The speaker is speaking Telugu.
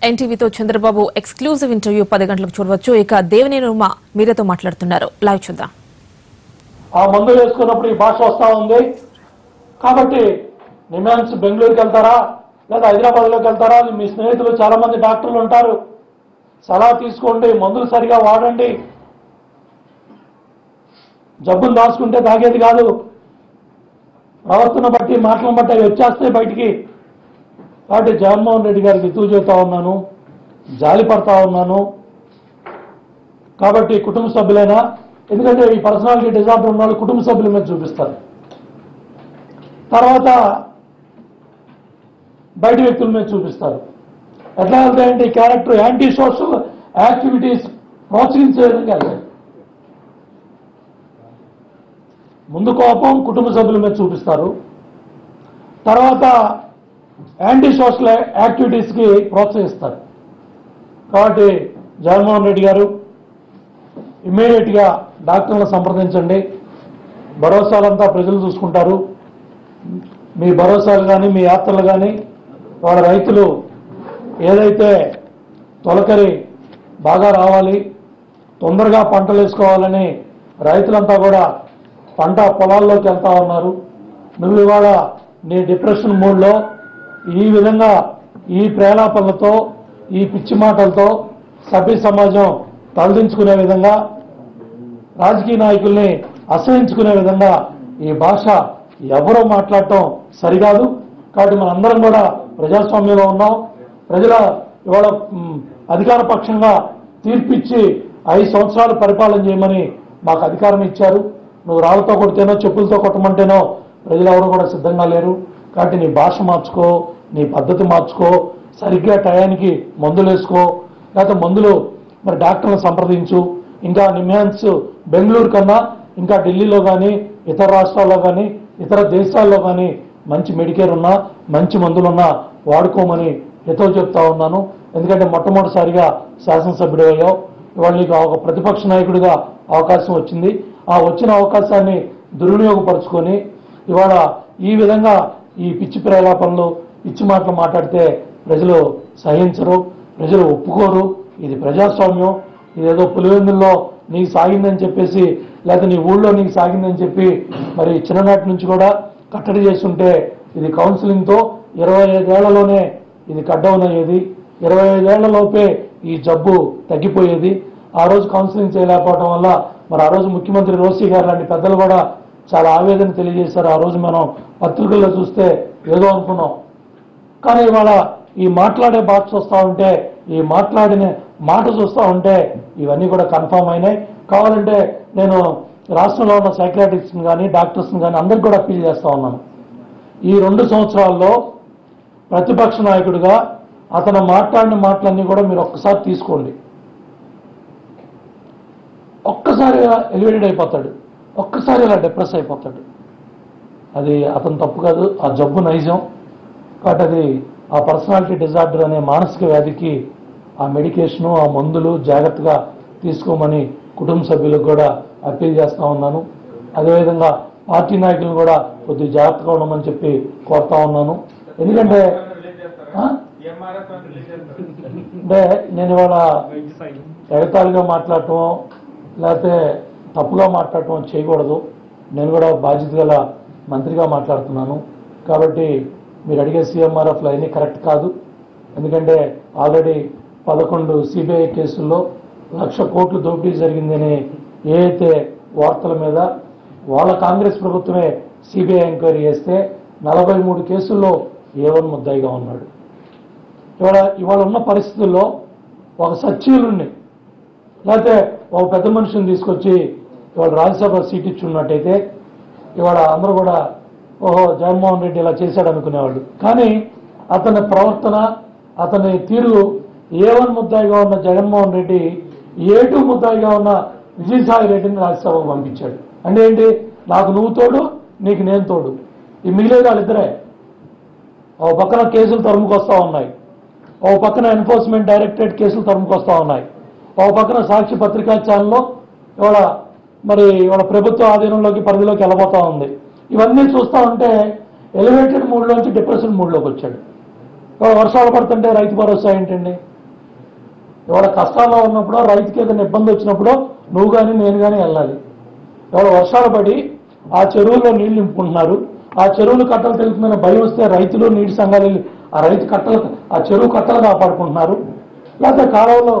ఎన్టీవీతో చంద్రబాబు ఎక్స్క్లూజివ్ ఇంటర్వ్యూ 10 గంటలకు చూడవచ్చు. ఇక దేవినేని ఉమా మీరేతో మాట్లాడుతున్నారు. లైవ్ చూద్దాం. ఆ మందు వేసుకున్నప్పుడు ఈ భాష వస్తా ఉంది కాబట్టి నిమాన్స్ బెంగళూరుకి వెళ్తారా లేదా హైదరాబాద్లోకి వెళ్తారా? మీ స్నేహితులు చాలా మంది డాక్టర్లు ఉంటారు, సలహా తీసుకోండి, మందులు సరిగా వాడండి. జబ్బులు దాచుకుంటే తాగేది కాదు. ప్రవర్తన బట్టి మాటలను బట్టి అవి వచ్చేస్తాయి బయటికి. కాబట్టి జగన్మోహన్ రెడ్డి గారికి ఎదురు చెబుతా ఉన్నాను, జాలి పడతా ఉన్నాను. కాబట్టి కుటుంబ సభ్యులైనా, ఎందుకంటే ఈ పర్సనాలిటీ డిజార్డర్ ఉన్న వాళ్ళు కుటుంబ సభ్యుల మీద చూపిస్తారు, తర్వాత బయట వ్యక్తుల మీద చూపిస్తారు. ఎట్లా వెళ్తాయంటే ఈ క్యారెక్టర్ యాంటీ సోషల్ యాక్టివిటీస్ ప్రోత్సహించే విధంగా వెళ్తాయి. ముందు కోపం కుటుంబ సభ్యుల మీద చూపిస్తారు, తర్వాత యాంటీ సోషల్ యాక్టివిటీస్కి ప్రోత్సహిస్తారు. కాబట్టి జగన్మోహన్ రెడ్డి గారు ఇమ్మీడియట్గా డాక్టర్లను సంప్రదించండి. భరోసాలంతా ప్రజలు చూసుకుంటారు. మీ భరోసాలు కానీ మీ యాత్రలు కానీ వాళ్ళ రైతులు ఏదైతే తొలకరి బాగా రావాలి, తొందరగా పంటలు వేసుకోవాలని రైతులంతా కూడా పంట పొలాల్లోకి వెళ్తా ఉన్నారు. నువ్వు ఇవాళ నీ డిప్రెషన్ మూడ్లో ఈ విధంగా ఈ ప్రేలాపనలతో ఈ పిచ్చి మాటలతో సభ్య సమాజం తలదించుకునే విధంగా, రాజకీయ నాయకుల్ని అసహించుకునే విధంగా ఈ భాష ఎవరో మాట్లాడటం సరికాదు. కాబట్టి మనందరం కూడా ప్రజాస్వామ్యంలో ఉన్నాం. ప్రజల ఇవాళ అధికార పక్షంగా తీర్పిచ్చి 5 సంవత్సరాలు పరిపాలన చేయమని మాకు అధికారం ఇచ్చారు. నువ్వు రాళ్ళతో కొడితేనో చెప్పులతో కొట్టమంటేనో ప్రజలు ఎవరు కూడా సిద్ధంగా లేరు. కాబట్టి నీ భాష మార్చుకో, నీ పద్ధతి మార్చుకో, సరిగ్గా టయానికి మందులు వేసుకో, లేకపోతే మందులు మరి డాక్టర్లను సంప్రదించు. ఇంకా నిమాన్స్ బెంగళూరు కన్నా ఇంకా ఢిల్లీలో కానీ ఇతర రాష్ట్రాల్లో కానీ ఇతర దేశాల్లో కానీ మంచి మెడికేర్ ఉన్నా మంచి మందులున్నా వాడుకోమని హితవు చెప్తా ఉన్నాను. ఎందుకంటే మొట్టమొదటిసారిగా శాసనసభ్యుడు అయ్యావు. ఇవాళ నీకు ఒక ప్రతిపక్ష నాయకుడిగా అవకాశం వచ్చింది. ఆ వచ్చిన అవకాశాన్ని దుర్వినియోగపరుచుకొని ఇవాళ ఈ విధంగా ఈ పిచ్చి ప్రేలాపనలు పిచ్చి మాటలు మాట్లాడితే ప్రజలు సహించరు, ప్రజలు ఒప్పుకోరు. ఇది ప్రజాస్వామ్యం. ఇదేదో పులివెందుల్లో నీకు సాగిందని చెప్పేసి లేకపోతే నీ ఊళ్ళో నీకు సాగిందని చెప్పి మరి చిన్ననాటి నుంచి కూడా కట్టడి చేస్తుంటే ఇది కౌన్సిలింగ్తో 25 ఏళ్లలోనే ఇది కట్డౌన్ అయ్యేది. 25 ఏళ్లలోపే ఈ జబ్బు తగ్గిపోయేది. ఆ రోజు కౌన్సిలింగ్ చేయలేకపోవడం వల్ల మరి ఆ రోజు ముఖ్యమంత్రి రోసీ గారు లాంటి పెద్దలు కూడా చాలా ఆవేదన తెలియజేశారు. ఆ రోజు మనం పత్రికల్లో చూస్తే ఏదో అనుకున్నాం. కానీ ఇవాళ ఈ మాట్లాడే భాష చూస్తూ ఉంటే, ఈ మాట్లాడిన మాట చూస్తూ ఉంటే ఇవన్నీ కూడా కన్ఫామ్ అయినాయి. కావాలంటే నేను రాష్ట్రంలో ఉన్న సైకియాట్రిస్ట్ని కానీ డాక్టర్స్ని కానీ అందరికి కూడా అప్పీల్ చేస్తూ ఉన్నాను. ఈ 2 సంవత్సరాల్లో ప్రతిపక్ష నాయకుడిగా అతను మాట్లాడిన మాటలన్నీ కూడా మీరు ఒక్కసారి తీసుకోండి. ఒక్కసారి ఎలివేటెడ్ అయిపోతాడు, ఒక్కసారి ఇలా డిప్రెస్ అయిపోతాడు. అది అతను తప్పు కాదు, ఆ జబ్బు నైజం. కాబట్టి అది ఆ పర్సనాలిటీ డిజార్డర్ అనే మానసిక వ్యాధికి ఆ మెడికేషను ఆ మందులు జాగ్రత్తగా తీసుకోమని కుటుంబ సభ్యులకు కూడా అప్పీల్ చేస్తూ ఉన్నాను. అదేవిధంగా పార్టీ నాయకులను కూడా కొద్దిగా జాగ్రత్తగా ఉండమని చెప్పి కోరుతా ఉన్నాను. ఎందుకంటే నేను ఇవాళ ఎగతాళిగా మాట్లాడటం లేకపోతే తప్పుగా మాట్లాడటం చేయకూడదు. నేను కూడా బాధ్యత గల మంత్రిగా మాట్లాడుతున్నాను. కాబట్టి మీరు అడిగే సీఎంఆర్ఎఫ్లు అవన్నీ కరెక్ట్ కాదు. ఎందుకంటే ఆల్రెడీ 11 సిబిఐ కేసుల్లో 1,00,000 కోట్లు దోపిడీ జరిగిందని ఏదైతే వార్తల మీద వాళ్ళ కాంగ్రెస్ ప్రభుత్వమే సిబిఐ ఎంక్వైరీ చేస్తే 43 కేసుల్లో A1 ముద్దాయిగా ఉన్నాడు. ఇవాళ ఉన్న పరిస్థితుల్లో ఒక సచివులుండి లేకపోతే ఒక పెద్ద మనిషిని తీసుకొచ్చి ఇవాళ రాజ్యసభ సీట్ ఇచ్చున్నట్టయితే ఇవాళ అందరూ కూడా ఓహో జగన్మోహన్ రెడ్డి ఇలా చేశాడు అనుకునేవాళ్ళు. కానీ అతని ప్రవర్తన అతని తీరు A1 ముద్దాయిగా ఉన్న జగన్మోహన్ రెడ్డి A2 ముద్దాయిగా ఉన్న విజయసాయి రెడ్డిని రాజ్యసభకు పంపించాడు. అంటే ఏంటి? నాకు నువ్వు తోడు, నీకు నేను తోడు. ఈ మిగిలేదు వాళ్ళిద్దరే. ఓ పక్కన కేసులు తరుముకొస్తా ఉన్నాయి, ఓ పక్కన ఎన్ఫోర్స్మెంట్ డైరెక్టరేట్ కేసులు తరుముకొస్తా ఉన్నాయి, ఓ పక్కన సాక్షి పత్రికా ఛానల్లో ఇవాళ ప్రభుత్వ ఆధీనంలోకి పరిధిలోకి వెళ్ళబోతా ఉంది. ఇవన్నీ చూస్తూ ఉంటే ఎలివేటెడ్ మూడ్లోంచి డిప్రెషన్ మూడ్లోకి వచ్చాడు. వర్షాలు పడుతుంటే రైతు భరోసా ఏంటండి? ఎవడ కష్టాల్లో ఉన్నప్పుడో రైతుకి ఏదైనా ఇబ్బంది వచ్చినప్పుడో నువ్వు కానీ నేను కానీ వెళ్ళాలి. ఎవడ వర్షాలు పడి ఆ చెరువుల్లో నీళ్లు నింపుకుంటున్నారు, ఆ చెరువులు కట్టలు తెగుతుందని భయం వస్తే రైతులు నీటి సంఘాలు వెళ్ళి ఆ రైతు కట్టలు ఆ చెరువు కట్టలు కాపాడుకుంటున్నారు. లేకపోతే కాలువలో